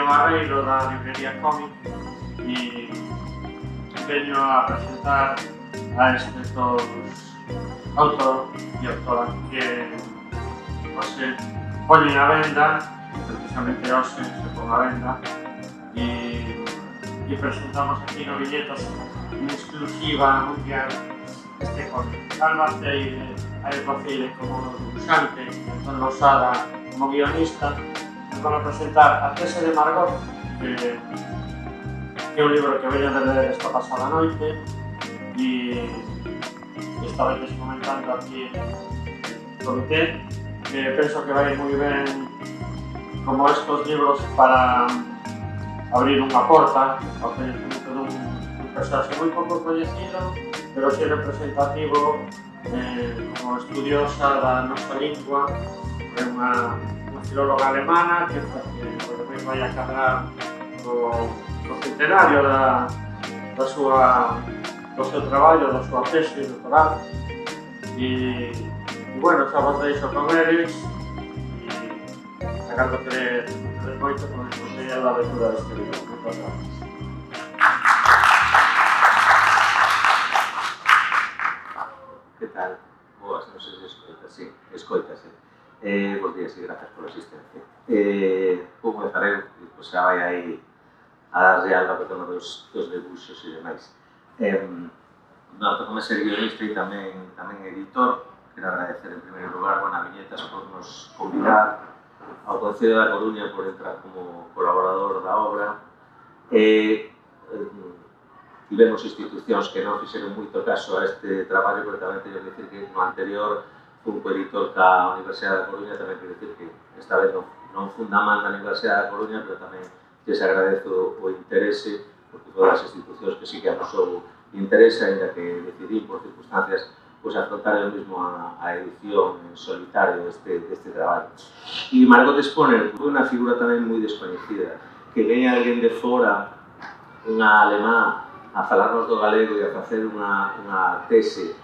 Diego Barreiro da librería Cómic e veño a presentar a estes dos autor e autora que hoxe poñen a venda, precisamente hoxe se pon a venda e presentamos aquí no Viñetas en exclusiva mundial este cómic. Albaceire, Albaceire como dibuixante, Antón Losada como guionista, nos van a presentar A tese de Margot, que é un libro que veño de ler esta pasada noite e esta vez comentando aquí no comité, que penso que vai moi ben como estos libros para abrir unha porta ao coñecemento dun personaxe moi pouco coñecido, pero si representativo como estudiosa da nosa lingua. É unha filóloga alemana que tamén vai a cadrar o centenario do seu traballo, da súa tese doctoral e bueno, xa vos deixo con eles e agardo que les moito con a la aventura deste libro. Moitas gracias. Que tal? Boas, non sei se escoitas, sí, escoitase. Bos días e grazas pola asistencia. Vou comezar eu, e depois xa vai aí a dar real ao tema dos debuxos e demais. Como ser guionista e tamén editor, quero agradecer en primeiro lugar a Viñetas por nos convidar, ao Concello da Coruña por entrar como colaborador da obra. Tivemos institucións que non fixeron moito caso a este traballo, pero tamén teño que dicir que no anterior fun coeditor ca Universidade da Coruña, tamén quero dicir que esta vez non funda mal na Universidade da Coruña, pero tamén lles agradezo o interese, porque todas as institucións que sí que amosou interese, ainda que decidí por circunstancias afrontar eu mismo a edición en solitario deste traballo. E Margot Sponer foi unha figura tamén moi descoñecida, que veña alguén de fora, unha alemá, a falarnos do galego e a facer unha tese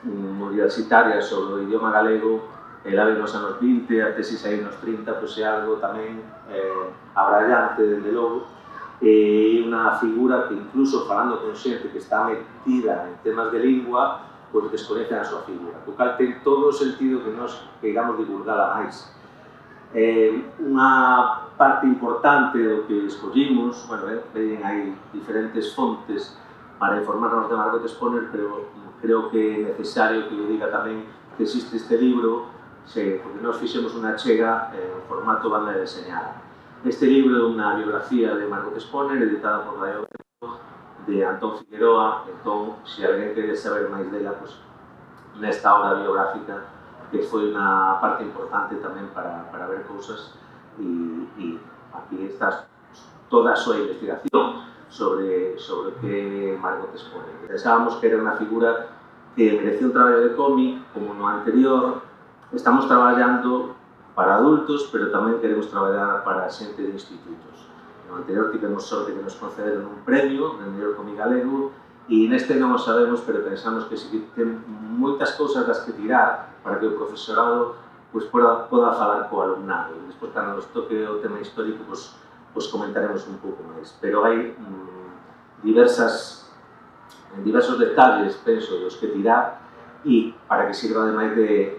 universitaria sobre o idioma galego. Ela ven nos anos 20, a tese aí nos 30, pois é algo tamén abrallante, dende logo, e unha figura que incluso falando con xente que está metida en temas de lingua, pois desconecen a súa figura, o cal ten todo o sentido que nos queiramos divulgala máis. Unha parte importante do que escollimos, veñen aí diferentes fontes para informarnos de Margot Sponer, pero creo que é necesario que eu diga tamén que existe este libro, porque nós fixemos unha chega en formato banda deseñada. Este libro é unha biografía de Margot Sponer, editada por la de Antón Figueroa. Entón, se alguén quere saber máis dela, nesta obra biográfica, que foi unha parte importante tamén para ver cousas, e aquí está toda a súa investigación sobre que Margot Sponer. Pensábamos que era unha figura que merecía un traballo de cómic, como no anterior. Estamos traballando para adultos, pero tamén queremos traballar para xente de institutos. No anterior tivemos sorte que nos concederon un premio de mellor cómic galego, e neste non o sabemos, pero pensamos que si ten moitas cousas das que tirar para que o profesorado poda falar co alumnado. Despois, cando nos toque o tema histórico, comentaremos un pouco máis. Pero hai diversos detalles, penso, dos que tirar, e para que sirva ademais de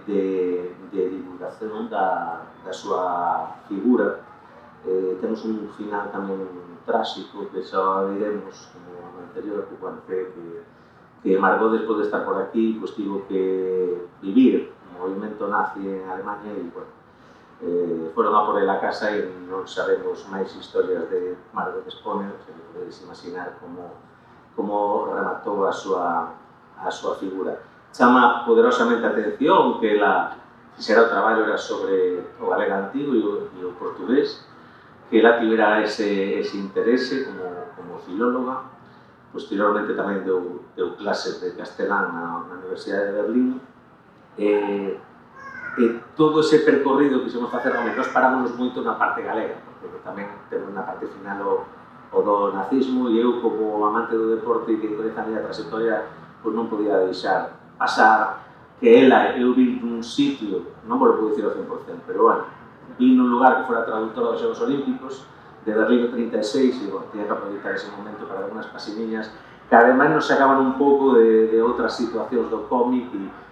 divulgación da súa figura. Temos un final tamén tráxico que xa diremos, como no anterior, que Margot, despois de estar por aquí, tivo que vivir. O movimento nazi en Alemania e, foron a por ela a casa e non sabemos máis historias de Margot Sponer, se que podedes imaginar como rematou a súa figura. Chama poderosamente a atención que ela fixera o traballo era sobre o galego antigo e o portugués, que ela tivera ese interese como filóloga. Posteriormente tamén deu clases de castelán na Universidade de Berlín. Todo ese percorrido que xemos facer, nós parámonos moito na parte galega, porque tamén temos na parte final o do nazismo, e eu, como amante do deporte e que conhece a miña trayectoria, non podía deixar pasar que eu vi nun sitio, non vos lo puedo dicir ao 100%, pero vi nun lugar que fora traductora dos Xogos Olímpicos, de Berlín 36, e bueno, tenía que aproveitar ese momento para ver unhas pasiniñas que ademais nos sacaban un pouco de outras situacións do cómic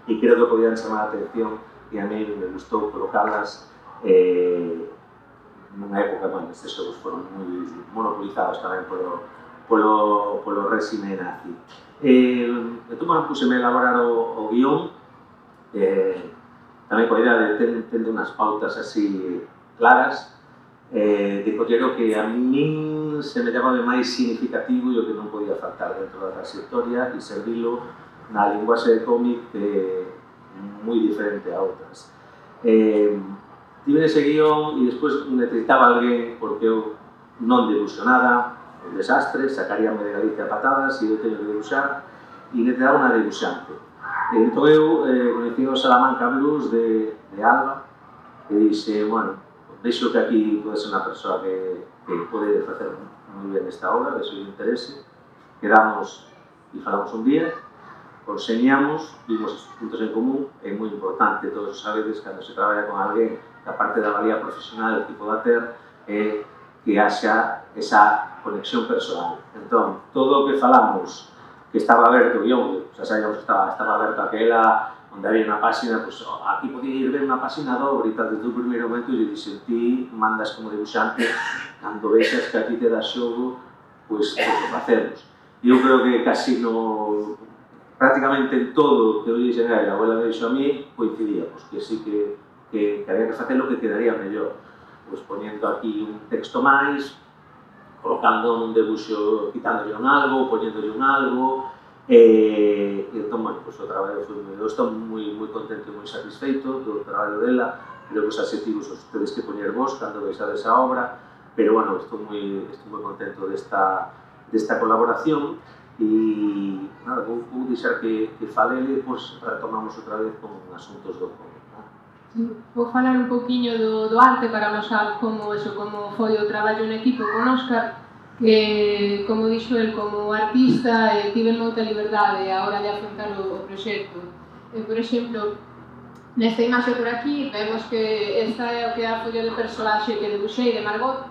e creo que podían chamar a atención e a mí me gustou colocarlas nunha época, bueno, estes xogos foron moi monopolizados tamén polo réxime nazi. Entón, bueno, puseme a elaborar o guión, tamén coa idea de tendo unhas pautas así claras, de collero que a min se me llamaba máis significativo e o que non podía faltar dentro da trayectoria e servilo na linguaxe de cómic moi diferente a outras. Tive ese guión e despois necesitaba alguén porque eu non debuxo nada, un desastre, sacaríame de Galicia a patadas e eu teño que debuxar e necesitaba unha debuxante. Entón eu coñecí o Salamanca Blues de Alba e dixe, bueno, vexo que aquí pode ser unha persoa que pode facer moi ben esta obra, vexo o interese, quedamos e falamos un día, conseñamos, vimos estes puntos en común, é moi importante, todos sabedes, cando se traballa con alguén, que a parte da valía profesional que poda ter, é que haxa esa conexión personal. Entón, todo o que falamos, que estaba aberto o guión, xa sabíamos que estaba aberto aquela, onde había unha página, pues, aquí podía ir ver unha página dobre e tal, desde o primeiro momento eu dixen, ti mandas como debuxante, cando vexas que aquí te dá xogo, pues o facemos. E eu creo que casi prácticamente en todo o que eu dixen a ela, ou ela me dixo a mí, coincidíamos, que sí que había que facelo, que quedaría mellor, pues poñendo aquí un texto máis, colocando un debuxo, quitándolle un algo, poñéndolle un algo, e entón, bueno, pues o traballo foi moi... Eu estou moi contento e moi satisfeito do traballo dela, creo que os adxetivos os tedes que poñer vos cando vexades a obra, pero, bueno, estou moi contento desta colaboración e, nada, vou deixar que falele e depois retomamos outra vez con asuntos do cómic. Vou falar un poquinho do arte para mostrar como foi o traballo en equipo con Óscar, que, como dixo el, como artista tive moita liberdade a hora de afrontar o proxecto. Por exemplo, nesta imaxe por aquí vemos que esta é o que é a folla de personaxe que debuxei de Margot.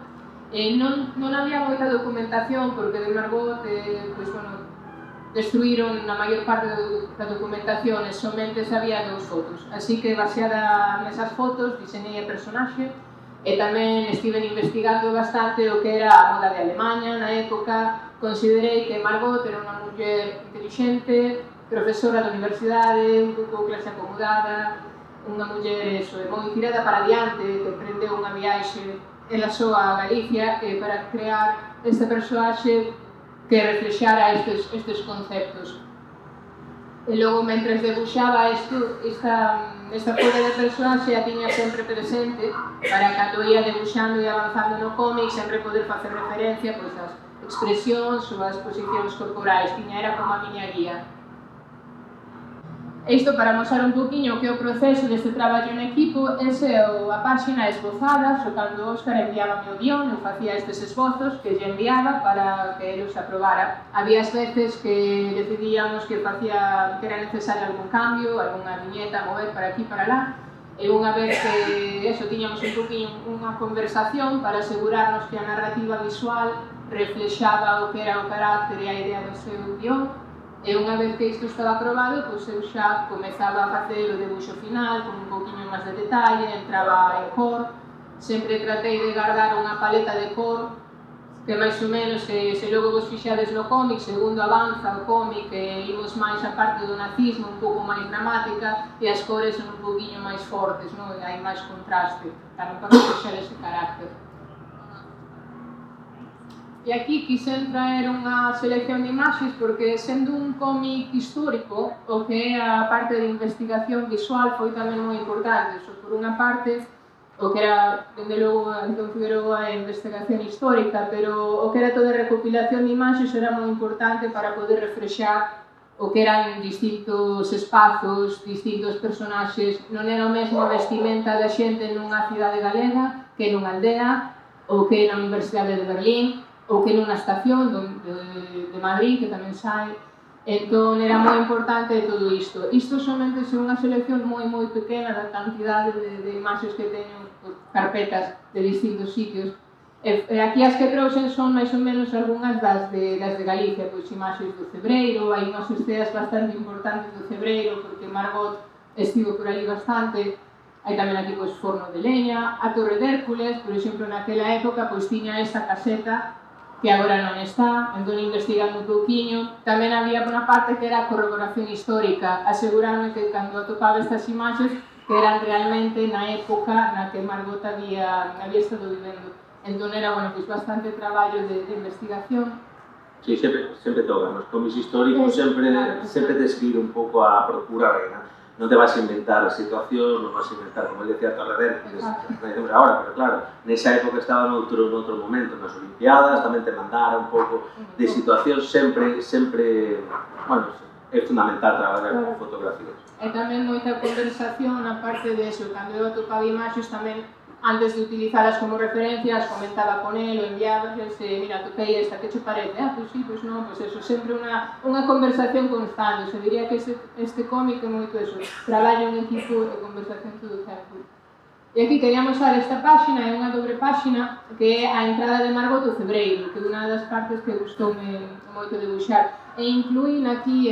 Non había moita documentación porque de Margot pues, bueno, destruíron a maior parte da documentación e somente había 2 fotos. Así que, baseada nesas fotos, diseñei a personaxe e tamén estive investigando bastante o que era a moda de Alemanha na época. Considerei que Margot era unha muller inteligente, profesora da universidade, un pouco clase acomodada, unha muller moi tirada para diante, que emprendeu unha viaxe ela só a Galicia para crear este persoaxe que reflexara estes conceptos. E logo, mentres debuxaba esta folla de personaxe, a tiña sempre presente para cando ia debuxando e avanzando no cómic sempre poder facer referencia pois, ás expresións ou ás posicións corporais. Era como a miña guía. Isto para mostrar un poquinho que o proceso deste traballo en equipo é a páxina esbozada, so cando Óscar enviaba o guión, eu facía estes esbozos que lle enviaba para que ele os aprobara. Había as veces que decidíamos que era necesario algún cambio, algunha viñeta a mover para aquí para lá, e unha vez que tiñamos un poquinho unha conversación para asegurarnos que a narrativa visual reflexaba o que era o carácter e a idea do seu guión. E unha vez que isto estaba aprobado, pois eu xa comezaba a facer o debuxo final con un pouquinho máis de detalle, entraba en cor. Sempre tratei de guardar unha paleta de cor que máis ou menos, se logo vos fixades no cómic, segundo avanza o cómic, imos máis a parte do nazismo, un pouco máis dramática, e as cores son un pouquinho máis fortes, non? Hai máis contraste, tamén para fixar ese carácter. E aquí quixen traer unha selección de imaxes porque, sendo un cómic histórico, o que é a parte de investigación visual foi tamén moi importante. Por unha parte, o que era, dende logo, Antón Figueroa, a investigación histórica, pero o que era toda a recopilación de imaxes era moi importante para poder reflexar o que eran distintos espazos, distintos personaxes. Non era o mesmo a vestimenta da xente nunha cidade galega que nunha aldea, ou que na Universidade de Berlín, ou que nunha estación de Madrid, que tamén sai. Entón, era moi importante todo isto. Isto somente é unha selección moi pequena da cantidade de imaxes que teño, carpetas de distintos sitios. E aquí as que trouxen son máis ou menos algunhas das de Galicia, pois imaxes do Cebreiro, hai unhas esteas bastante importantes do Cebreiro, porque Margot estivo por ali bastante, hai tamén aquí pois forno de leña, a Torre de Hércules, por exemplo, naquela época pois tiña esta caseta que agora non está, entón investigando un pouquiño, tamén había unha parte que era a corroboración histórica, asegurarme que cando atopaba estas imaxes que eran realmente na época na que Margot había estado vivendo. Entón era, bueno, pois bastante traballo de investigación. Sí, sempre toca, nos cómics históricos sempre tes que ir un pouco a procura, non te vas a inventar a situación, non vas a inventar, como ele decía, Torre de Hércules, decimos agora, pero claro, nesa época estaba noutro momento, nas Olimpiadas, tamén te mandara un pouco de situación, sempre, bueno, é fundamental traballar con fotografías. E tamén moita conversación, aparte de eso, cando eu atopaba imaxes tamén, antes de utilizalas como referencias, comentaba con él, o enviaba, mira, topei esta, que che parece? Ah, pois sí, pois non, pois eso, sempre unha conversación constante, se diría que este cómic é moito eso, traballo en equipo e conversación todo o tempo. E aquí queríamos usar esta páxina, é unha dobre páxina, que é a entrada de Margot do Cebreiro, que é unha das partes que gustoume moito debuxar, e incluín aquí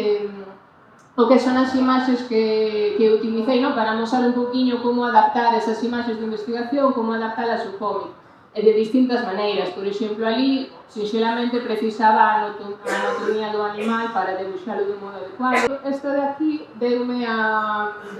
o que son as imaxes que utilicei, no, para mostrar un poquinho como adaptar esas imaxes de investigación, como adaptalas ao cómic, e de distintas maneiras. Por exemplo, ali, sinxelamente, precisaba a anatomía do animal para debuxalo de un modo adecuado. Esta de aquí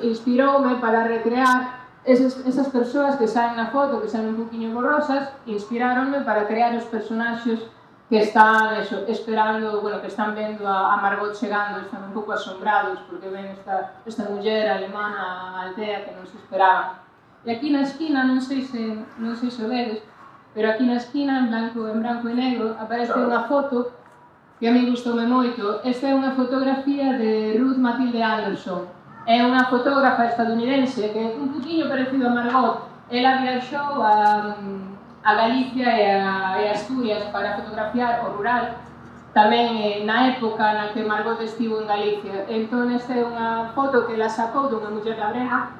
inspiroume para recrear esas persoas que saen na foto, que saen un poquinho borrosas, inspiráronme para crear os personaxes que están esperando, bueno, que están vendo a Margot chegando, están un pouco asombrados porque ven esta muller alemana á aldea que non se esperaban. E aquí na esquina, non sei se o vedes, pero aquí na esquina, en branco e negro, aparece unha foto que a mí gustoume moito. Esta é unha fotografía de Ruth Matilde Anderson. É unha fotógrafa estadounidense que é un poquinho parecido a Margot. Ela viaxou a Galicia e a Asturias para fotografiar o rural, tamén na época na que Margot estivo en Galicia. Entón, esta é unha foto que ela sacou dunha muller labrega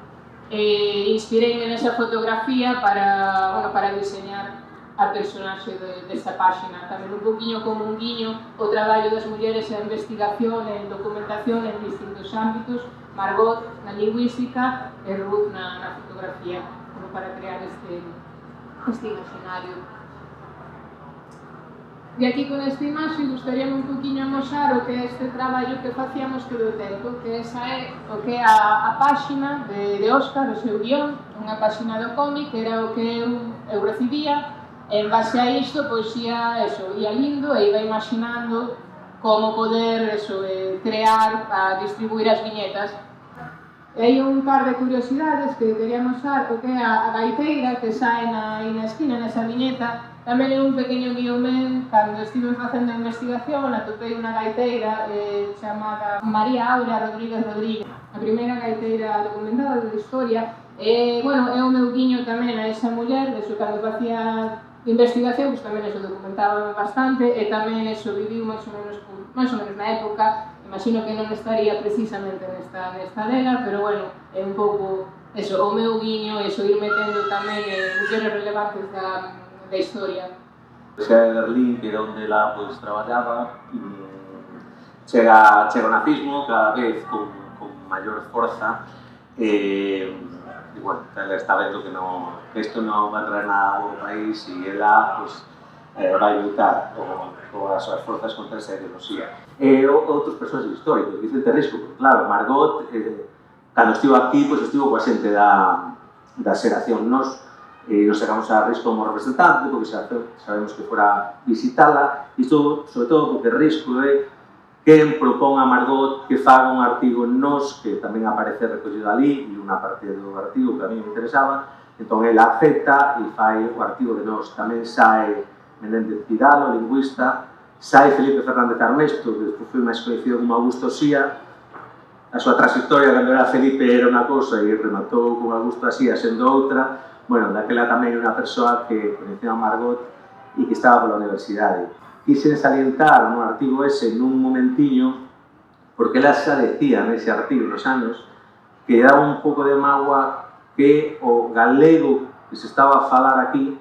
e inspireime nesa fotografía para diseñar a personaxe desta páxina. Tamén un poquinho como un guiño o traballo das mulleres en investigación, en documentación en distintos ámbitos, Margot na lingüística e Ruth na fotografía, como para crear este imaginario. E aquí con esta imaxe gustaríame un poquinho amosar o que é este traballo que facíamos todo o tempo, que esa é o que é a páxina de Óscar, o seu guión, unha páxina do cómic, que era o que eu recibía, e en base a isto, pois ia lindo e iba imaginando como poder crear, distribuir as viñetas. E hai un par de curiosidades que quería mostrar, o que é a gaiteira que sae na esquina, nesa viñeta. Tamén é un pequeno guión, cando estive facendo a investigación, atopei unha gaiteira chamada María Aurea Rodríguez Rodríguez, a primeira gaiteira documentada de historia. É o meu guiño tamén a esa muller, cando facía investigación, tamén documentaba bastante, e tamén viviu máis ou menos na época. Imagino que non estaría precisamente nesta dela, pero bueno, é un pouco o meu guiño, ir metendo tamén mulleres relevantes da historia. Chega de Berlín, que era onde ela traballaba, chega o nazismo cada vez con maior forza, e bueno, ela está vendo que isto non vai traer nada ao país e ela vai lutar con as súas forzas contra esa ideoloxía. E outros personaxes históricos, Vicente Risco, porque claro, Margot, cando estivo aquí, estivo coa xente da xeración. Nos chegamos a Risco como representante, porque sabemos que fora visitala, isto, sobre todo, porque Risco é quen propón a Margot que faga un artigo en Nos, que tamén aparece recollido ali, e unha parte do artigo que a mí me interesaba, entón ela acepta e fai o artigo de Nos. Tamén sae Menéndez Pidal, o lingüista, sai Felipe Fernández Armesto, que despois foi máis coñecido como Augusto Sía. A súa trayectoria cando era Felipe era unha cousa e rematou con Augusto Sía sendo outra. Bueno, daquela tamén unha persoa que coñeceu a Margot e que estaba pola universidade. Quixen salientar no artigo ese nun momentiño, porque ela xa decía nese artigo nos anos que daba un pouco de mágoa que o galego que se estaba a falar aquí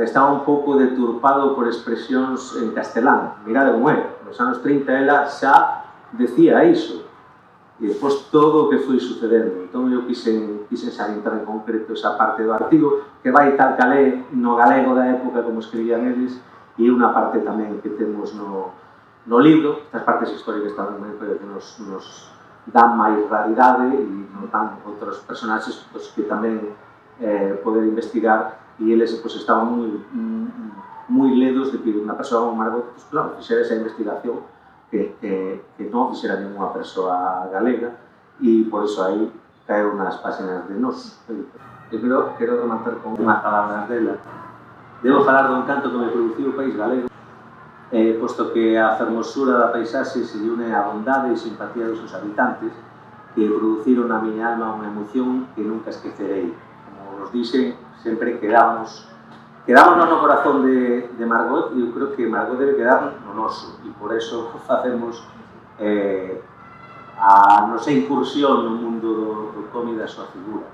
estaba un pouco deturpado por expresións en castelán. Mirade como é, nos anos 30 ela xa decía iso. E despois todo o que foi sucedendo. Entón eu quixen salientar en concreto esa parte do artigo que vai tal calé no galego da época como escribían eles e unha parte tamén que temos no libro. Estas partes históricas tamén que nos dan máis raridade e nos dan outros personaxes que tamén poder investigar e eles estaban moi ledos de que unha persoa como Margot claro, fixera esa investigación que non fixera ninguna persoa galega e por iso aí caeron nas páxinas de Nos. Eu quero rematar con unhas palabras dela. Debo falar dun canto que me produciu o país galego, posto que a fermosura da paisaxe se une a bondade e simpatía dos seus habitantes que produciron na miña alma unha emoción que nunca esquecerei. Como nos dixen, sempre quedamos no corazón de Margot e eu creo que Margot debe quedar no noso e por eso facemos a nosa incursión no mundo do cómic da súa figura.